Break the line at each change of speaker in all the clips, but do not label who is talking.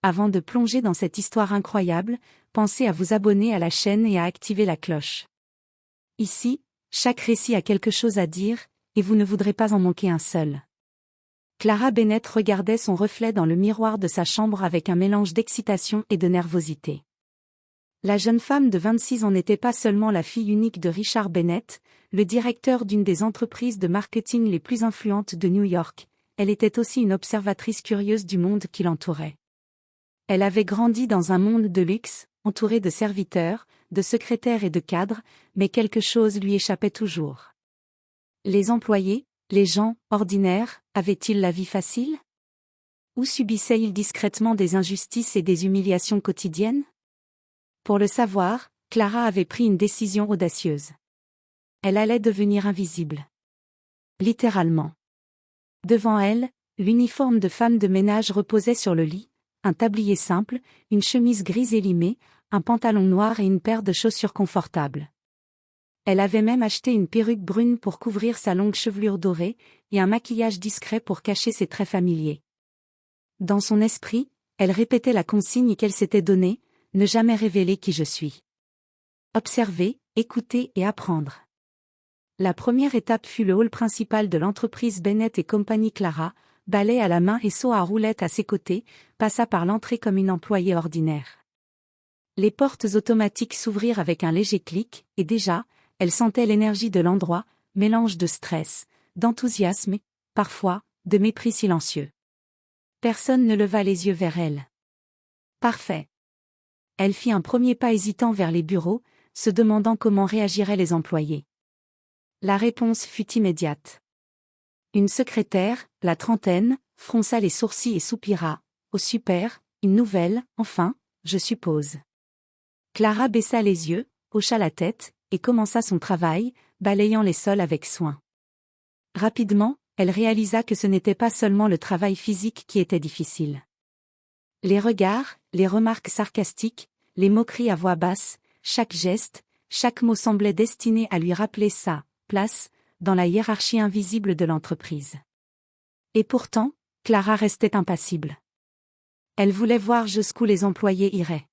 Avant de plonger dans cette histoire incroyable, pensez à vous abonner à la chaîne et à activer la cloche. Ici, chaque récit a quelque chose à dire, et vous ne voudrez pas en manquer un seul. Clara Bennett regardait son reflet dans le miroir de sa chambre avec un mélange d'excitation et de nervosité. La jeune femme de 26 ans n'était pas seulement la fille unique de Richard Bennett, le directeur d'une des entreprises de marketing les plus influentes de New York, elle était aussi une observatrice curieuse du monde qui l'entourait. Elle avait grandi dans un monde de luxe, entouré de serviteurs, de secrétaires et de cadres, mais quelque chose lui échappait toujours. Les employés, les gens, ordinaires, avaient-ils la vie facile? Ou subissaient-ils discrètement des injustices et des humiliations quotidiennes? Pour le savoir, Clara avait pris une décision audacieuse. Elle allait devenir invisible. Littéralement. Devant elle, l'uniforme de femme de ménage reposait sur le lit, un tablier simple, une chemise grise élimée, un pantalon noir et une paire de chaussures confortables. Elle avait même acheté une perruque brune pour couvrir sa longue chevelure dorée, et un maquillage discret pour cacher ses traits familiers. Dans son esprit, elle répétait la consigne qu'elle s'était donnée, ne jamais révéler qui je suis. Observer, écouter et apprendre. La première étape fut le hall principal de l'entreprise Bennett et Company. Clara, balai à la main et seau à roulettes à ses côtés, passa par l'entrée comme une employée ordinaire. Les portes automatiques s'ouvrirent avec un léger clic, et déjà, elle sentait l'énergie de l'endroit, mélange de stress, d'enthousiasme et, parfois, de mépris silencieux. Personne ne leva les yeux vers elle. Parfait. Elle fit un premier pas hésitant vers les bureaux, se demandant comment réagiraient les employés. La réponse fut immédiate. Une secrétaire, la trentaine, fronça les sourcils et soupira. « Oh super, une nouvelle, enfin, je suppose. » Clara baissa les yeux, hocha la tête, et commença son travail, balayant les sols avec soin. Rapidement, elle réalisa que ce n'était pas seulement le travail physique qui était difficile. Les regards, les remarques sarcastiques, les moqueries à voix basse, chaque geste, chaque mot semblait destiné à lui rappeler sa place dans la hiérarchie invisible de l'entreprise. Et pourtant, Clara restait impassible. Elle voulait voir jusqu'où les employés iraient.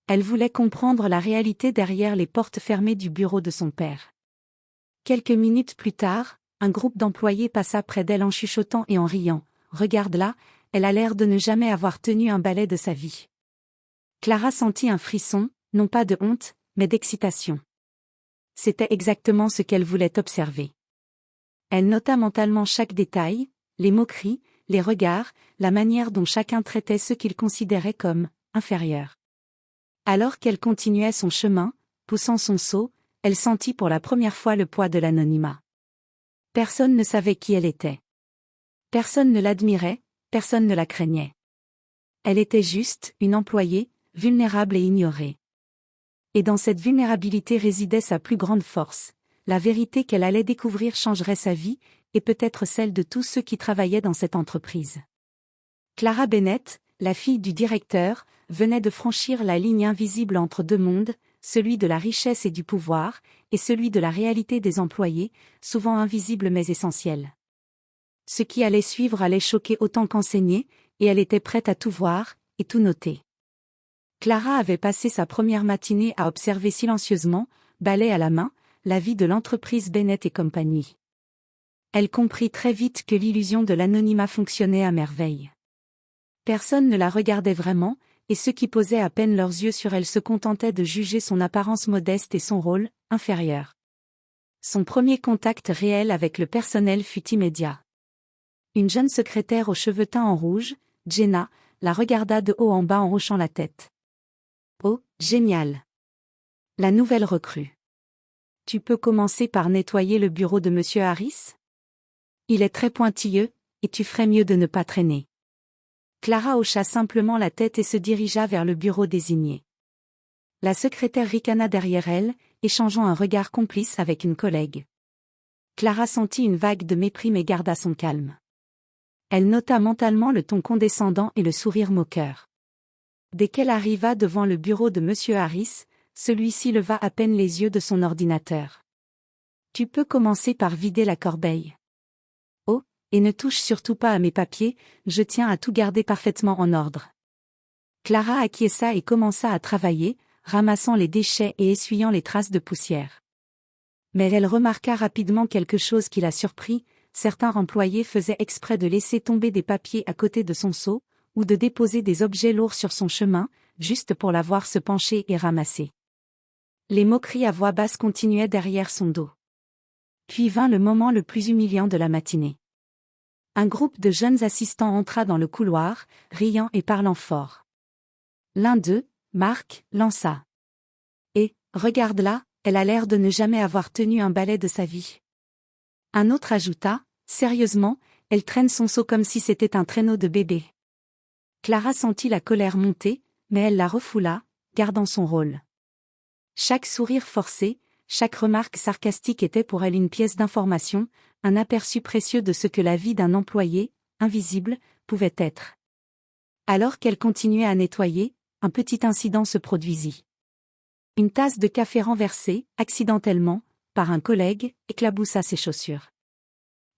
Elle voulait comprendre la réalité derrière les portes fermées du bureau de son père. Quelques minutes plus tard, un groupe d'employés passa près d'elle en chuchotant et en riant. « Regarde-la, elle a l'air de ne jamais avoir tenu un balai de sa vie. » Clara sentit un frisson, non pas de honte, mais d'excitation. C'était exactement ce qu'elle voulait observer. Elle nota mentalement chaque détail, les moqueries, les regards, la manière dont chacun traitait ceux qu'il considérait comme inférieurs. Alors qu'elle continuait son chemin, poussant son seau, elle sentit pour la première fois le poids de l'anonymat. Personne ne savait qui elle était. Personne ne l'admirait, personne ne la craignait. Elle était juste une employée, vulnérable et ignorée. Et dans cette vulnérabilité résidait sa plus grande force. La vérité qu'elle allait découvrir changerait sa vie, et peut-être celle de tous ceux qui travaillaient dans cette entreprise. Clara Bennett, la fille du directeur, venait de franchir la ligne invisible entre deux mondes, celui de la richesse et du pouvoir, et celui de la réalité des employés, souvent invisible mais essentiel. Ce qui allait suivre allait choquer autant qu'enseigner, et elle était prête à tout voir, et tout noter. Clara avait passé sa première matinée à observer silencieusement, balai à la main, la vie de l'entreprise Bennett et Company. Elle comprit très vite que l'illusion de l'anonymat fonctionnait à merveille. Personne ne la regardait vraiment, et ceux qui posaient à peine leurs yeux sur elle se contentaient de juger son apparence modeste et son rôle, inférieur. Son premier contact réel avec le personnel fut immédiat. Une jeune secrétaire aux cheveux teints en rouge, Jenna, la regarda de haut en bas en hochant la tête. « Oh, génial! La nouvelle recrue. Tu peux commencer par nettoyer le bureau de Monsieur Harris? Il est très pointilleux, et tu ferais mieux de ne pas traîner. » Clara hocha simplement la tête et se dirigea vers le bureau désigné. La secrétaire ricana derrière elle, échangeant un regard complice avec une collègue. Clara sentit une vague de mépris mais garda son calme. Elle nota mentalement le ton condescendant et le sourire moqueur. Dès qu'elle arriva devant le bureau de Monsieur Harris, celui-ci leva à peine les yeux de son ordinateur. « Tu peux commencer par vider la corbeille. Oh, et ne touche surtout pas à mes papiers, je tiens à tout garder parfaitement en ordre. » Clara acquiesça et commença à travailler, ramassant les déchets et essuyant les traces de poussière. Mais elle remarqua rapidement quelque chose qui la surprit: certains employés faisaient exprès de laisser tomber des papiers à côté de son seau, ou de déposer des objets lourds sur son chemin, juste pour la voir se pencher et ramasser. Les moqueries à voix basse continuaient derrière son dos. Puis vint le moment le plus humiliant de la matinée. Un groupe de jeunes assistants entra dans le couloir, riant et parlant fort. L'un d'eux, Marc, lança: « Et, regarde-la, elle a l'air de ne jamais avoir tenu un balai de sa vie. » Un autre ajouta: « Sérieusement, elle traîne son seau comme si c'était un traîneau de bébé. » Clara sentit la colère monter, mais elle la refoula, gardant son rôle. Chaque sourire forcé, chaque remarque sarcastique était pour elle une pièce d'information, un aperçu précieux de ce que la vie d'un employé, invisible, pouvait être. Alors qu'elle continuait à nettoyer, un petit incident se produisit. Une tasse de café renversée, accidentellement, par un collègue, éclaboussa ses chaussures.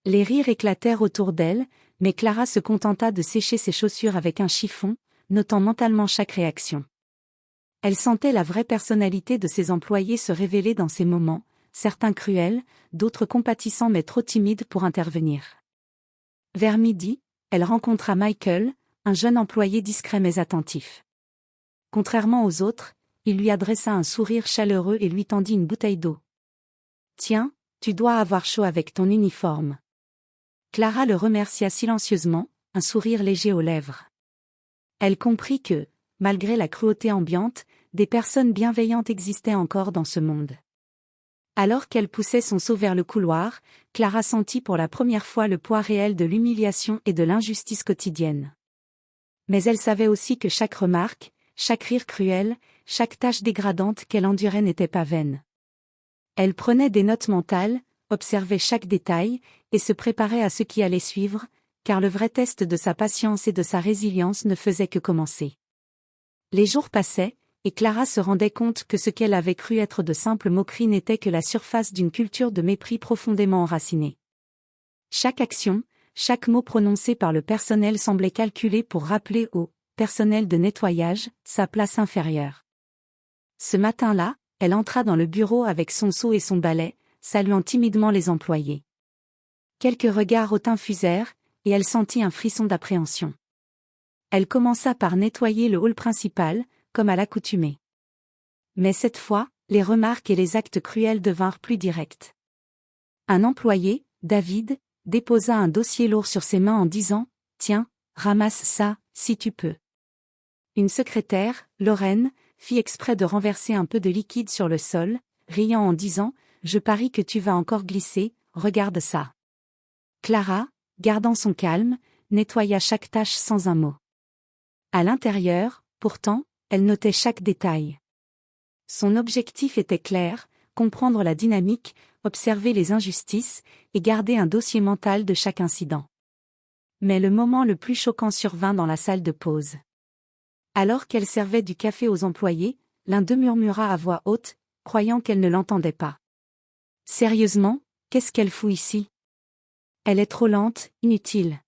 Les rires éclatèrent autour d'elle, mais Clara se contenta de sécher ses chaussures avec un chiffon, notant mentalement chaque réaction. Elle sentait la vraie personnalité de ses employés se révéler dans ces moments, certains cruels, d'autres compatissants mais trop timides pour intervenir. Vers midi, elle rencontra Michael, un jeune employé discret mais attentif. Contrairement aux autres, il lui adressa un sourire chaleureux et lui tendit une bouteille d'eau. « Tiens, tu dois avoir chaud avec ton uniforme. » Clara le remercia silencieusement, un sourire léger aux lèvres. Elle comprit que, malgré la cruauté ambiante, des personnes bienveillantes existaient encore dans ce monde. Alors qu'elle poussait son seau vers le couloir, Clara sentit pour la première fois le poids réel de l'humiliation et de l'injustice quotidienne. Mais elle savait aussi que chaque remarque, chaque rire cruel, chaque tâche dégradante qu'elle endurait n'était pas vaine. Elle prenait des notes mentales, observait chaque détail, et se préparait à ce qui allait suivre, car le vrai test de sa patience et de sa résilience ne faisait que commencer. Les jours passaient, et Clara se rendait compte que ce qu'elle avait cru être de simples moqueries n'était que la surface d'une culture de mépris profondément enracinée. Chaque action, chaque mot prononcé par le personnel semblait calculé pour rappeler au personnel de nettoyage sa place inférieure. Ce matin-là, elle entra dans le bureau avec son seau et son balai, saluant timidement les employés. Quelques regards hautains fusèrent, et elle sentit un frisson d'appréhension. Elle commença par nettoyer le hall principal, comme à l'accoutumée. Mais cette fois, les remarques et les actes cruels devinrent plus directs. Un employé, David, déposa un dossier lourd sur ses mains en disant: « Tiens, ramasse ça, si tu peux. » Une secrétaire, Lorraine, fit exprès de renverser un peu de liquide sur le sol, riant en disant: « Je parie que tu vas encore glisser, regarde ça. » Clara, gardant son calme, nettoya chaque tâche sans un mot. À l'intérieur, pourtant, elle notait chaque détail. Son objectif était clair: comprendre la dynamique, observer les injustices, et garder un dossier mental de chaque incident. Mais le moment le plus choquant survint dans la salle de pause. Alors qu'elle servait du café aux employés, l'un d'eux murmura à voix haute, croyant qu'elle ne l'entendait pas: « Sérieusement, qu'est-ce qu'elle fout ici? Elle est trop lente, inutile. »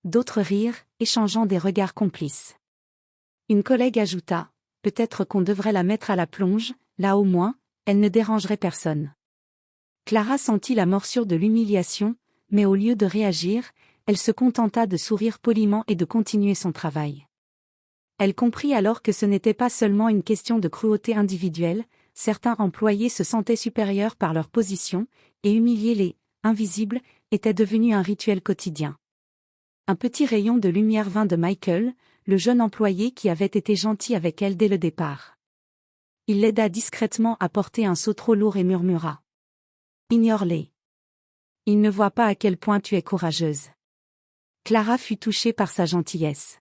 D'autres rirent, échangeant des regards complices. Une collègue ajouta: « Peut-être qu'on devrait la mettre à la plonge, là au moins, elle ne dérangerait personne. » Clara sentit la morsure de l'humiliation, mais au lieu de réagir, elle se contenta de sourire poliment et de continuer son travail. Elle comprit alors que ce n'était pas seulement une question de cruauté individuelle, certains employés se sentaient supérieurs par leur position, et humilier les « invisibles » était devenu un rituel quotidien. Un petit rayon de lumière vint de Michael, le jeune employé qui avait été gentil avec elle dès le départ. Il l'aida discrètement à porter un seau trop lourd et murmura: « Ignore-les. Ils ne voient pas à quel point tu es courageuse. » Clara fut touchée par sa gentillesse.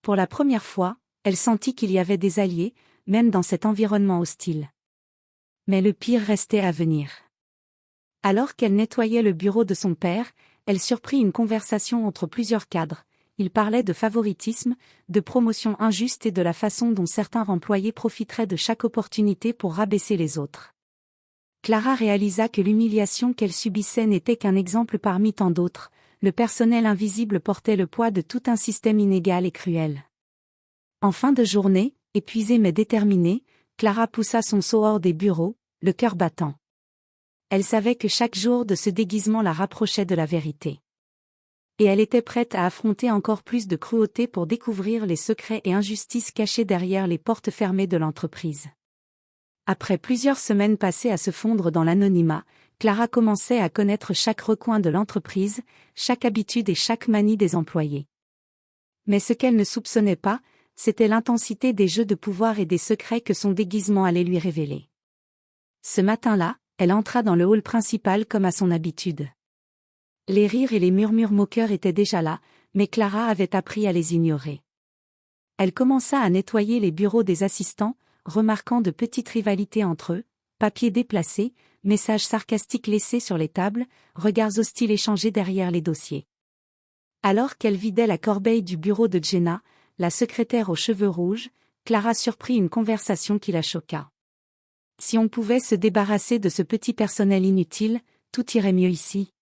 Pour la première fois, elle sentit qu'il y avait des alliés, même dans cet environnement hostile. Mais le pire restait à venir. Alors qu'elle nettoyait le bureau de son père, elle surprit une conversation entre plusieurs cadres. Ils parlaient de favoritisme, de promotion injuste et de la façon dont certains employés profiteraient de chaque opportunité pour rabaisser les autres. Clara réalisa que l'humiliation qu'elle subissait n'était qu'un exemple parmi tant d'autres. Le personnel invisible portait le poids de tout un système inégal et cruel. En fin de journée, épuisée mais déterminée, Clara poussa son seau hors des bureaux, le cœur battant. Elle savait que chaque jour de ce déguisement la rapprochait de la vérité. Et elle était prête à affronter encore plus de cruauté pour découvrir les secrets et injustices cachés derrière les portes fermées de l'entreprise. Après plusieurs semaines passées à se fondre dans l'anonymat, Clara commençait à connaître chaque recoin de l'entreprise, chaque habitude et chaque manie des employés. Mais ce qu'elle ne soupçonnait pas, c'était l'intensité des jeux de pouvoir et des secrets que son déguisement allait lui révéler. Ce matin-là, elle entra dans le hall principal comme à son habitude. Les rires et les murmures moqueurs étaient déjà là, mais Clara avait appris à les ignorer. Elle commença à nettoyer les bureaux des assistants, remarquant de petites rivalités entre eux, papiers déplacés, messages sarcastiques laissés sur les tables, regards hostiles échangés derrière les dossiers. Alors qu'elle vidait la corbeille du bureau de Jenna, la secrétaire aux cheveux rouges, Clara surprit une conversation qui la choqua. Si on pouvait se débarrasser de ce petit personnel inutile, tout irait mieux ici.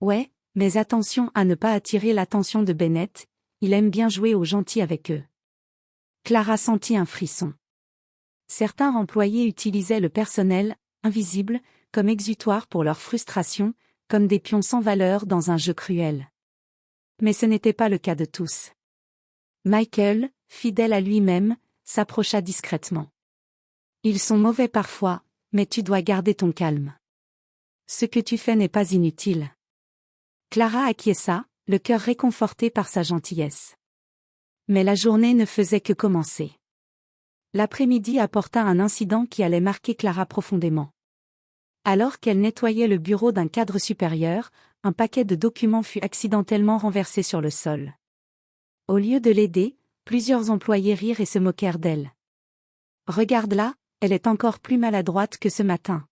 Ouais, mais attention à ne pas attirer l'attention de Bennett, il aime bien jouer aux gentils avec eux. Clara sentit un frisson. Certains employés utilisaient le personnel, invisible, comme exutoire pour leur frustration, comme des pions sans valeur dans un jeu cruel. Mais ce n'était pas le cas de tous. Michael, fidèle à lui-même, s'approcha discrètement. Ils sont mauvais parfois, mais tu dois garder ton calme. Ce que tu fais n'est pas inutile. Clara acquiesça, le cœur réconforté par sa gentillesse. Mais la journée ne faisait que commencer. L'après-midi apporta un incident qui allait marquer Clara profondément. Alors qu'elle nettoyait le bureau d'un cadre supérieur, un paquet de documents fut accidentellement renversé sur le sol. Au lieu de l'aider, plusieurs employés rirent et se moquèrent d'elle. Regarde-la, elle est encore plus maladroite que ce matin.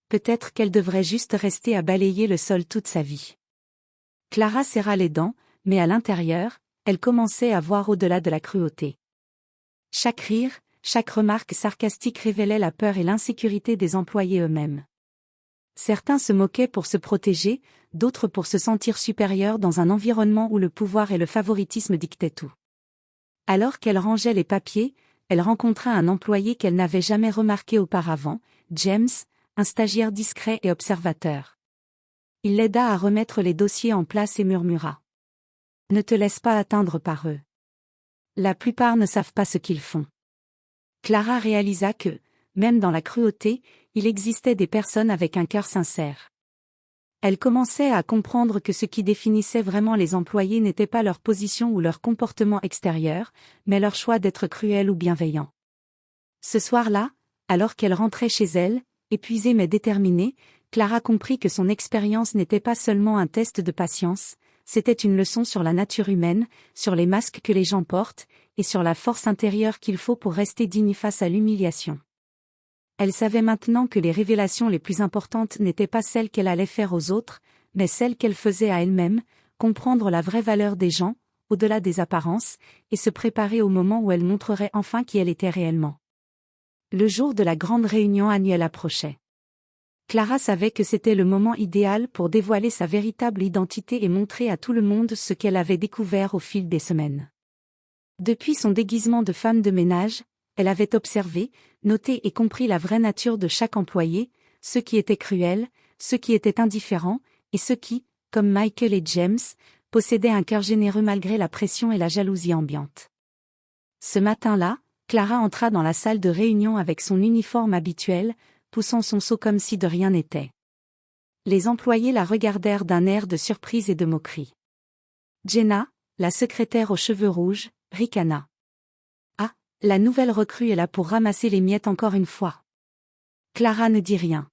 Peut-être qu'elle devrait juste rester à balayer le sol toute sa vie. Clara serra les dents, mais à l'intérieur, elle commençait à voir au-delà de la cruauté. Chaque rire, chaque remarque sarcastique révélait la peur et l'insécurité des employés eux-mêmes. Certains se moquaient pour se protéger, d'autres pour se sentir supérieurs dans un environnement où le pouvoir et le favoritisme dictaient tout. Alors qu'elle rangeait les papiers, elle rencontra un employé qu'elle n'avait jamais remarqué auparavant, James, un stagiaire discret et observateur. Il l'aida à remettre les dossiers en place et murmura. « Ne te laisse pas atteindre par eux. La plupart ne savent pas ce qu'ils font. » Clara réalisa que, même dans la cruauté, il existait des personnes avec un cœur sincère. Elle commençait à comprendre que ce qui définissait vraiment les employés n'était pas leur position ou leur comportement extérieur, mais leur choix d'être cruel ou bienveillant. Ce soir-là, alors qu'elle rentrait chez elle, épuisée mais déterminée, Clara comprit que son expérience n'était pas seulement un test de patience, c'était une leçon sur la nature humaine, sur les masques que les gens portent, et sur la force intérieure qu'il faut pour rester digne face à l'humiliation. Elle savait maintenant que les révélations les plus importantes n'étaient pas celles qu'elle allait faire aux autres, mais celles qu'elle faisait à elle-même, comprendre la vraie valeur des gens, au-delà des apparences, et se préparer au moment où elle montrerait enfin qui elle était réellement. Le jour de la grande réunion annuelle approchait. Clara savait que c'était le moment idéal pour dévoiler sa véritable identité et montrer à tout le monde ce qu'elle avait découvert au fil des semaines. Depuis son déguisement de femme de ménage, elle avait observé, noté et compris la vraie nature de chaque employé, ceux qui étaient cruels, ceux qui étaient indifférents, et ceux qui, comme Michael et James, possédaient un cœur généreux malgré la pression et la jalousie ambiante. Ce matin-là, Clara entra dans la salle de réunion avec son uniforme habituel, poussant son seau comme si de rien n'était. Les employés la regardèrent d'un air de surprise et de moquerie. Jenna, la secrétaire aux cheveux rouges, ricana. Ah, la nouvelle recrue est là pour ramasser les miettes encore une fois. Clara ne dit rien.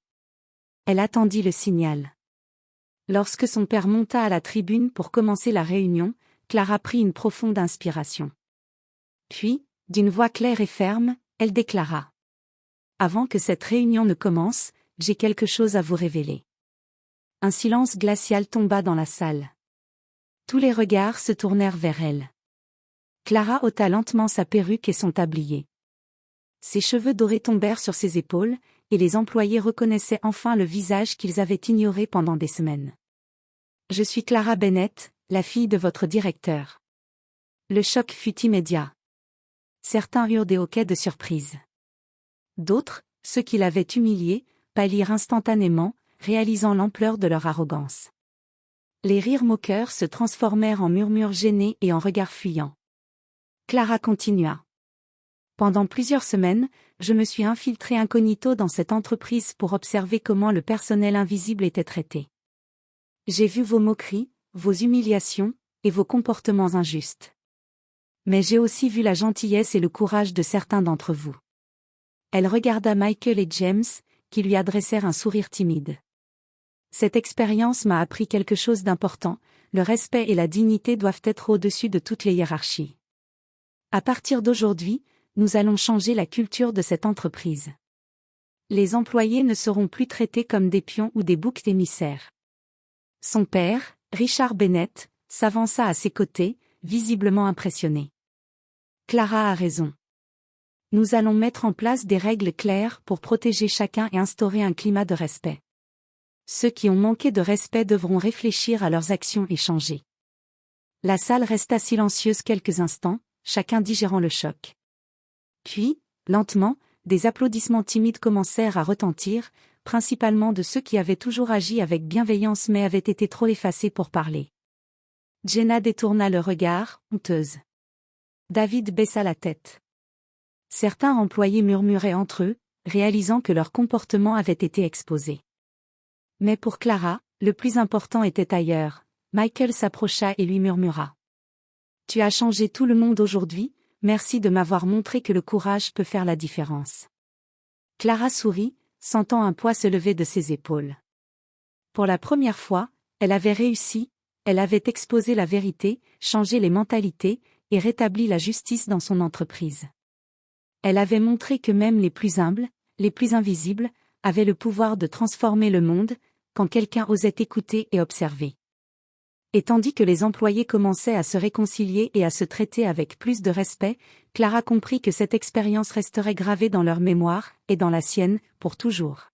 Elle attendit le signal. Lorsque son père monta à la tribune pour commencer la réunion, Clara prit une profonde inspiration. Puis, d'une voix claire et ferme, elle déclara. Avant que cette réunion ne commence, j'ai quelque chose à vous révéler. Un silence glacial tomba dans la salle. Tous les regards se tournèrent vers elle. Clara ôta lentement sa perruque et son tablier. Ses cheveux dorés tombèrent sur ses épaules, et les employés reconnaissaient enfin le visage qu'ils avaient ignoré pendant des semaines. Je suis Clara Bennett, la fille de votre directeur. Le choc fut immédiat. Certains eurent des hoquets de surprise. D'autres, ceux qui l'avaient humilié, pâlirent instantanément, réalisant l'ampleur de leur arrogance. Les rires moqueurs se transformèrent en murmures gênés et en regards fuyants. Clara continua. Pendant plusieurs semaines, je me suis infiltrée incognito dans cette entreprise pour observer comment le personnel invisible était traité. J'ai vu vos moqueries, vos humiliations, et vos comportements injustes. Mais j'ai aussi vu la gentillesse et le courage de certains d'entre vous. Elle regarda Michael et James, qui lui adressèrent un sourire timide. Cette expérience m'a appris quelque chose d'important, le respect et la dignité doivent être au-dessus de toutes les hiérarchies. À partir d'aujourd'hui, nous allons changer la culture de cette entreprise. Les employés ne seront plus traités comme des pions ou des boucs émissaires. Son père, Richard Bennett, s'avança à ses côtés, visiblement impressionné. Clara a raison. Nous allons mettre en place des règles claires pour protéger chacun et instaurer un climat de respect. Ceux qui ont manqué de respect devront réfléchir à leurs actions et changer. La salle resta silencieuse quelques instants, chacun digérant le choc. Puis, lentement, des applaudissements timides commencèrent à retentir, principalement de ceux qui avaient toujours agi avec bienveillance mais avaient été trop effacés pour parler. Jenna détourna le regard, honteuse. David baissa la tête. Certains employés murmuraient entre eux, réalisant que leur comportement avait été exposé. Mais pour Clara, le plus important était ailleurs. Michael s'approcha et lui murmura. « Tu as changé tout le monde aujourd'hui, merci de m'avoir montré que le courage peut faire la différence. » Clara sourit, sentant un poids se lever de ses épaules. Pour la première fois, elle avait réussi, elle avait exposé la vérité, changé les mentalités, et rétabli la justice dans son entreprise. Elle avait montré que même les plus humbles, les plus invisibles, avaient le pouvoir de transformer le monde, quand quelqu'un osait écouter et observer. Et tandis que les employés commençaient à se réconcilier et à se traiter avec plus de respect, Clara comprit que cette expérience resterait gravée dans leur mémoire, et dans la sienne, pour toujours.